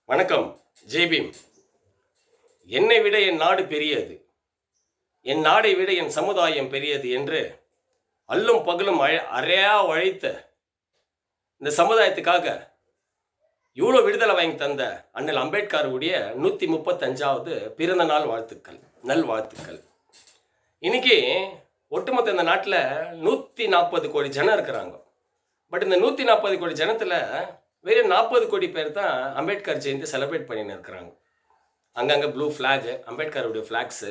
வணக்கம். ஜெய்பீம். என்னை விட என் நாடு பெரியது, என் நாடை விட என் சமுதாயம் பெரியது என்று அல்லும் பகலும் அறையா உழைத்த இந்த சமுதாயத்துக்காக இவ்வளோ விடுதலை வாங்கி தந்த அண்ணல் அம்பேத்கருடைய 135வது பிறந்த நாள் வாழ்த்துக்கள், நல்வாழ்த்துக்கள். இன்னைக்கு ஒட்டுமொத்த இந்த நாட்டில் 140 கோடி ஜனம் இருக்கிறாங்க. பட் இந்த 140 கோடி ஜனத்தில் வெறும் 40 கோடி பேர் தான் அம்பேத்கர் ஜெயந்தி செலிப்ரேட் பண்ணின்னு இருக்கிறாங்க. அங்கங்கே ப்ளூ ஃப்ளாகு, அம்பேத்கருடைய ஃப்ளாக்ஸு,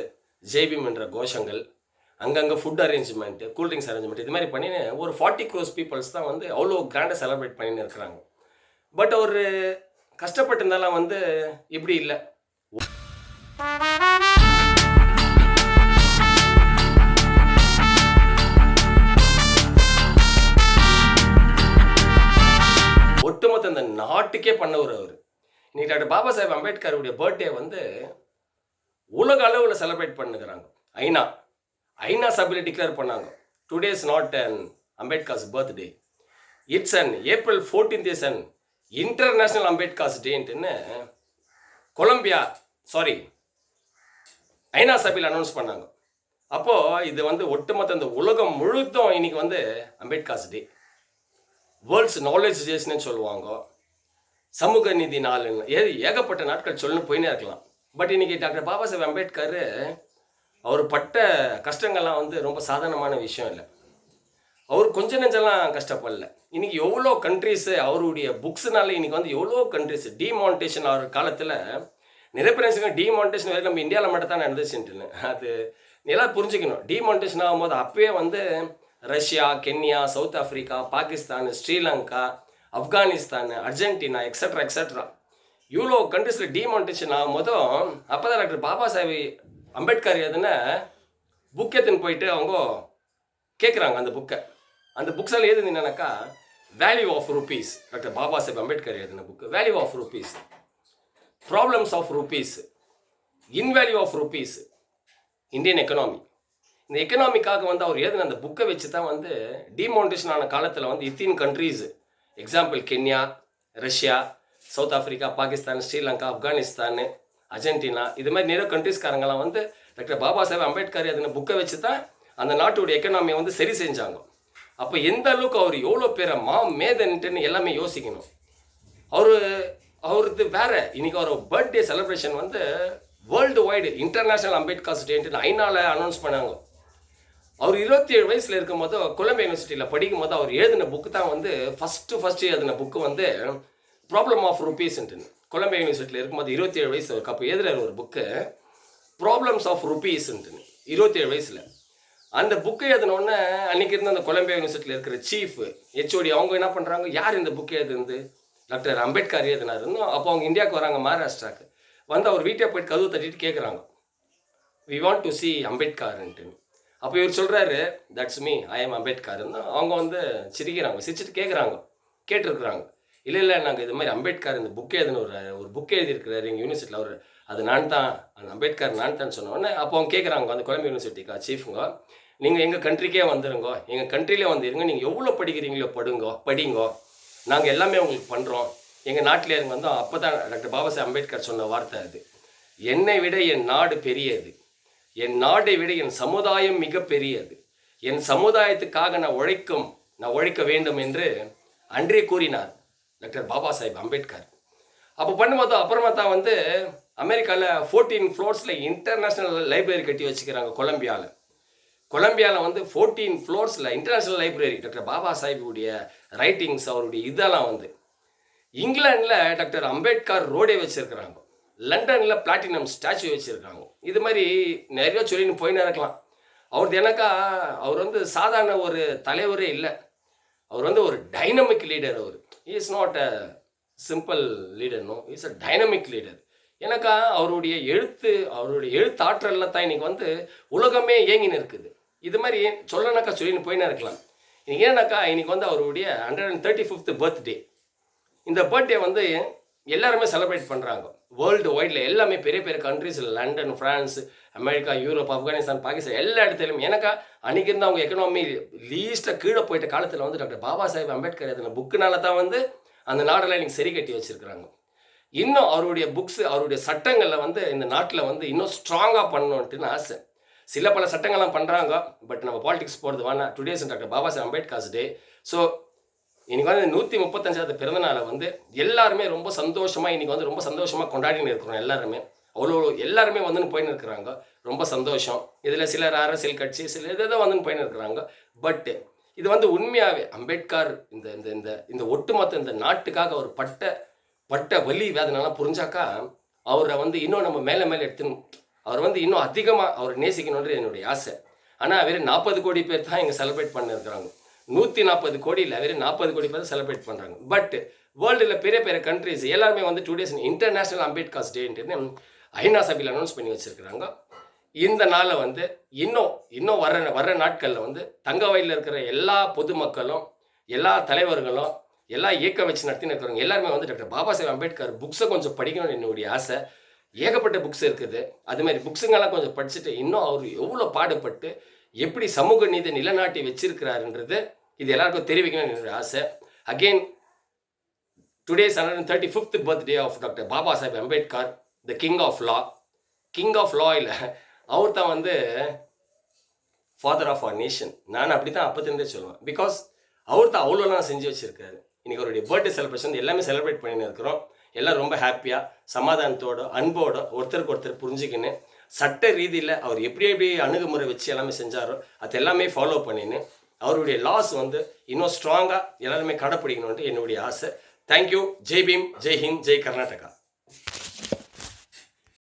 ஜெய்பீம் என்ற கோஷங்கள், அங்கங்கே ஃபுட் அரேஞ்ச்மெண்ட்டு, கூல்ட்ரிங்க்ஸ் அரேஞ்ச்மெண்ட், இது மாதிரி பண்ணின்னு ஒரு 40 crores பீப்புள்ஸ் தான் அவ்வளோ கிராண்டாக செலிப்ரேட் பண்ணின்னு இருக்கிறாங்க. பட் ஒரு கஷ்டப்பட்டிருந்தாலும் இப்படி இல்லை. ஒட்டுமொத்த இந்த நாட்டுக்கே பண்ணவர் அவர். இன்னைக்கு டாக்டர் பாபா சாஹேப் அம்பேத்கருடைய பர்த்டே உலக அளவில் செலிப்ரேட் பண்ணுகிறாங்க. ஐநா சபையில் டிக்ளேர் பண்ணாங்க, today is not an Ambedkar's birthday, it's an April 14th is an international Ambedkar's டேன்ட்டுன்னு ஐநா சபையில் அனௌன்ஸ் பண்ணாங்க. அப்போது இது ஒட்டுமொத்த இந்த உலகம் முழுதும் இன்னைக்கு அம்பேத்கர்ஸ் டே, வேர்ல்ட்ஸ் நாலேஜ் டேஸ்ன்னு சொல்லுவாங்க, சமூக நீதி நாளுன்னு ஏகப்பட்ட நாட்கள் சொல்லணும் போயினே இருக்கலாம். பட் இன்னைக்கு டாக்டர் பாபா சாஹேப் அம்பேத்கர் அவர் பட்ட கஷ்டங்கள்லாம் ரொம்ப சாதாரணமான விஷயம் இல்லை. அவர் கொஞ்சம் நெஞ்செல்லாம் கஷ்டப்படல. இன்னைக்கு எவ்வளோ கண்ட்ரிஸு அவருடைய புக்ஸ்னால இன்னைக்கு எவ்வளோ கண்ட்ரிஸ் டிமானிட்டேஷன் ஆகிற காலத்தில் நிறைய பேர் நினச்சிங்க டிமானிட்டேஷன் வரை நம்ம இந்தியாவில் மட்டும் தான் நடந்துச்சுன்ட்டுன்னு. அது எல்லாம் புரிஞ்சுக்கணும். டிமானிட்டேஷன் ஆகும்போது அப்போயே Russia, Kenya, south Africa, Pakistan, Sri Lanka, Afghanistan, Argentina extra extra இவ்வளோ கண்ட்ரிஸில் டிமானிட்டேஷன் ஆகும்போதும் அப்போ தான் டாக்டர் பாபா சாஹேப் அம்பேத்கர் எதுனா புக் எடுத்துன்னு போயிட்டு அவங்க கேட்குறாங்க. அந்த புக்ஸால் எழுதுனது என்னன்னாக்கா value of rupees, doctor Baba Saheb Ambedkar எழுதின book value of rupees, problems of rupees, in value of rupees, Indian economy. இந்த எக்கனாமிக்காக அவர் எழுதின அந்த புக்கை வச்சு தான் டிமானிட்டேஷன் ஆன காலத்தில் eighteen countries, example Kenya, Russia, South Africa, Pakistan, Sri Lanka, Afghanistan, Argentina, இது மாதிரி நிறைய கண்ட்ரிஸ்காரங்களாம் டாக்டர் பாபா சாஹேப் அம்பேத்கர் எழுதின புக்கை வச்சு தான் அந்த நாட்டுடைய எக்கனாமியை சரி செஞ்சாங்க. அப்போ எந்த அளவுக்கு அவர் எவ்வளோ பேரை மேதன்ட்டுன்னு எல்லாமே யோசிக்கணும். அவருக்கு வேற இன்னைக்கு அவர் birthday celebration world wide international Ambedkar's டேன்ட்டு ஐநாவில் அனௌன்ஸ் பண்ணாங்க. அவர் 27 வயசில் இருக்கும்போது கொலம்பியா யூனிவர்சிட்டியில் படிக்கும்போது அவர் எழுதின புக்கு தான் ஃபஸ்ட்டு எழுதின புக்கு ப்ராப்ளம் ஆஃப் ருபீஸ்ன்ட்டுன்னு. கொலம்பியா யூனிவர்சிட்டியில் இருக்கும்போது 27 வயசு அவருக்கு அப்போ எழுதுகிற ஒரு புக்கு ப்ராப்ளம்ஸ் ஆஃப் ருபீஸ்ன்ட்டுன்னு 27 வயசில். அந்த புக்கை எழுதினோடனே அன்றைக்கி இருந்த அந்த கொலம்பியா யூனிவர்சிட்டியில் இருக்கிற சீஃப் ஹெச்ஓடி அவங்க என்ன பண்ணுறாங்க, யார் இந்த புக்கை எழுதுந்து டாக்டர் அம்பேத்கர் எழுதினாருன்னு. அப்போ அவங்க இந்தியாவுக்கு வராங்க, மகாராஷ்டிராவுக்கு அவர் வீட்டை போயிட்டு கதவு தட்டிட்டு கேட்குறாங்க, வி வாண்ட் டு சி அம்பேத்கர்ன்ட்டுன்னு. அப்போ இவர் சொல்கிறாரு, தட்ஸ் மீ, ஐ எம் அம்பேத்கர்ன்னு. அவங்க சிரிச்சிட்டு கேட்டிருக்கிறாங்க, இல்லை நாங்கள் இது மாதிரி அம்பேத்கர் இந்த புக்கே எழுதின ஒரு புக் எழுதியிருக்கிறாரு எங்கள் யூனிவர்சிட்டியில், அது நான் தான், அந்த அம்பேத்கர் நான் தான் சொன்னோடனே அப்போ அவங்க கேட்குறாங்க அந்த கொலம்பியா யூனிவர்சிட்டிக்கா சீஃபுங்க, நீங்கள் எங்கள் கண்ட்ரிக்கே வந்துருங்கோ, எங்கள் கண்ட்ரிலே இருங்க, நீங்கள் எவ்வளோ படிக்கிறீங்களோ படிங்கோ, நாங்கள் எல்லாமே உங்களுக்கு பண்ணுறோம், எங்கள் நாட்டிலே இருங்க அப்போ தான் டாக்டர் பாபா சாஹேப் அம்பேத்கர் சொன்ன வார்த்தை அது, என்னை விட என் நாடு பெரியது, என் நாட்டை விட என் சமுதாயம் மிக பெரியது, என் சமுதாயத்துக்காக நான் உழைக்க வேண்டும் என்று அன்றே கூறினார் டாக்டர் பாபா சாஹேப் அம்பேத்கர். அப்போ பண்ணும்போது அப்புறமா தான் அமெரிக்காவில் 14 ஃப்ளோர்ஸில் இன்டர்நேஷ்னல் லைப்ரரி கட்டி வச்சுக்கிறாங்க. கொலம்பியாவில் 14 ஃப்ளோர்ஸில் இன்டர்நேஷ்னல் லைப்ரரி, டாக்டர் பாபா சாஹேபுடைய ரைட்டிங்ஸ், அவருடைய இதெல்லாம் இங்கிலாண்டில் டாக்டர் அம்பேத்கர் ரோடே வச்சுருக்கிறாங்க, லண்டனில் பிளாட்டினம் ஸ்டாச்சு வச்சுருக்காங்க. இது மாதிரி நிறைய சொல்லின்னு போயின்னு இருக்கலாம். அவரது அவர் சாதாரண ஒரு தலைவரே இல்லை, அவர் ஒரு டைனமிக் லீடர். அவர் is not a simple leader, no, is a dynamic leader. அவருடைய எழுத்தாற்றலில் தான் இன்னைக்கு உலகமே ஏங்கின்னு இருக்குது. இது மாதிரி சொல்லின்னு போயின்னு இருக்கலாம். இன்னைக்கு இன்னைக்கு அவருடைய 135th பர்த்டே. இந்த பர்த்டே எல்லாருமே செலிப்ரேட் பண்ணுறாங்க வேர்ல்டு வைடில், எல்லாமே பெரிய பெரிய கண்ட்ரிஸில், London, France, America, Europe, Afghanistan, Pakistan, எல்லா இடத்துலையும். அன்றைக்கி இருந்து அவங்க எக்கனாமி லீஸ்ட்டாக கீழே போயிட்ட காலத்தில் டாக்டர் பாபா சாஹேப் அம்பேத்கர் எழுதின புக்குனால தான் அந்த நாடெல்லாம் இன்னைக்கு சரி கட்டி வச்சுருக்கிறாங்க. இன்னும் அவருடைய புக்ஸ், அவருடைய சட்டங்களில் வந்து இந்த நாட்டில் வந்து இன்னும் ஸ்ட்ராங்காக பண்ணணுன்ட்டு ஆசை. சில பல சட்டங்கள்லாம் பண்ணுறாங்க. பட் நம்ம பாலிடிக்ஸ் போகிறது வேணாம். டுடேஸ் டாக்டர் பாபா சாஹேப் அம்பேத்கர்ஸ் டே. ஸோ இன்னைக்கு வந்து 135வது பிறந்த நாளை வந்து எல்லாருமே ரொம்ப சந்தோஷமாக இன்னைக்கு வந்து ரொம்ப சந்தோஷமாக கொண்டாடின்னு இருக்கிறோம் எல்லாருமே. அவ்வளோ எல்லாருமே வந்துன்னு போயின்னு இருக்கிறாங்க. ரொம்ப சந்தோஷம். இதில் சிலர் அரசியல் கட்சி சில இதை வந்துன்னு போயின்னு இருக்கிறாங்க. பட் இது வந்து உண்மையாகவே அம்பேத்கர் இந்த இந்த இந்த இந்த ஒட்டுமொத்த இந்த நாட்டுக்காக அவர் பட்ட வலி வேதனைலாம் புரிஞ்சாக்கா அவரை வந்து இன்னும் நம்ம மேலே மேலே எடுத்துன்னு அவர் வந்து இன்னும் அதிகமாக அவர் நேசிக்கணுன்றது என்னுடைய ஆசை. ஆனால் வெறும் 40 கோடி பேர் தான் இங்கே செலிப்ரேட் பண்ணியிருக்கிறாங்க. 140 கோடியில் வெறும் 40 கோடி பேர் செலிப்ரேட் பண்ணுறாங்க. பட் வேர்ல்டில் பெரிய பெரிய கண்ட்ரிஸ் எல்லாருமே வந்து 2 days இன்டர்நேஷ்னல் அம்பேத்கர்ஸ் டேன்ட்டு ஐநா சபையில் அனௌன்ஸ் பண்ணி வச்சுருக்கிறாங்க. இந்த நாளை வந்து இன்னும் வர்ற நாட்களில் வந்து தங்கவயலில் இருக்கிற எல்லா பொதுமக்களும், எல்லா தலைவர்களும், எல்லா இயக்கம் வச்சு நடத்தின்னு இருக்கிறவங்க எல்லாருமே வந்து டாக்டர் பாபா சாஹேப் அம்பேத்கர் புக்ஸை கொஞ்சம் படிக்கணும்னு என்னுடைய ஆசை. ஏகப்பட்ட புக்ஸ் இருக்குது. அது மாதிரி புக்ஸுங்கெல்லாம் கொஞ்சம் படிச்சுட்டு இன்னும் அவர் எவ்வளோ பாடுபட்டு எப்படி சமூக நீதி நிலநாட்டி வச்சிருக்கிறாருன்றது இது எல்லாருக்கும் தெரிவிக்கணும்னு என்னுடைய ஆசை. Again today's 135th birthday of doctor Baba Saheb Ambedkar, the king of law. King of law இல்லை, அவர் தான் வந்து ஃபாதர் ஆஃப் அவர் நேஷன். நான் அப்படி தான் அப்போத்திருந்தே சொல்லுவேன். பிகாஸ் அவர் தான் அவ்வளோலாம் செஞ்சு வச்சுருக்காரு. இன்றைக்கி அவருடைய பர்த்டே செலிப்ரேஷன் எல்லாமே செலிப்ரேட் பண்ணின்னு இருக்கிறோம். எல்லாம் ரொம்ப ஹாப்பியாக சமாதானத்தோட அன்போட ஒருத்தருக்கு ஒருத்தர் புரிஞ்சுக்கின்னு சட்ட ரீதியில் அவர் எப்படி அணுகுமுறை வச்சு எல்லாமே செஞ்சாரோ அது எல்லாமே ஃபாலோ பண்ணின்னு அவருடைய லாஸ் வந்து இன்னும் ஸ்ட்ராங்காக எல்லாருமே கடைப்பிடிக்கணுன்ட்டு என்னுடைய ஆசை. தேங்க்யூ. ஜெய் பீம், ஜெய் ஹிந்த், ஜெய் கர்நாடகா.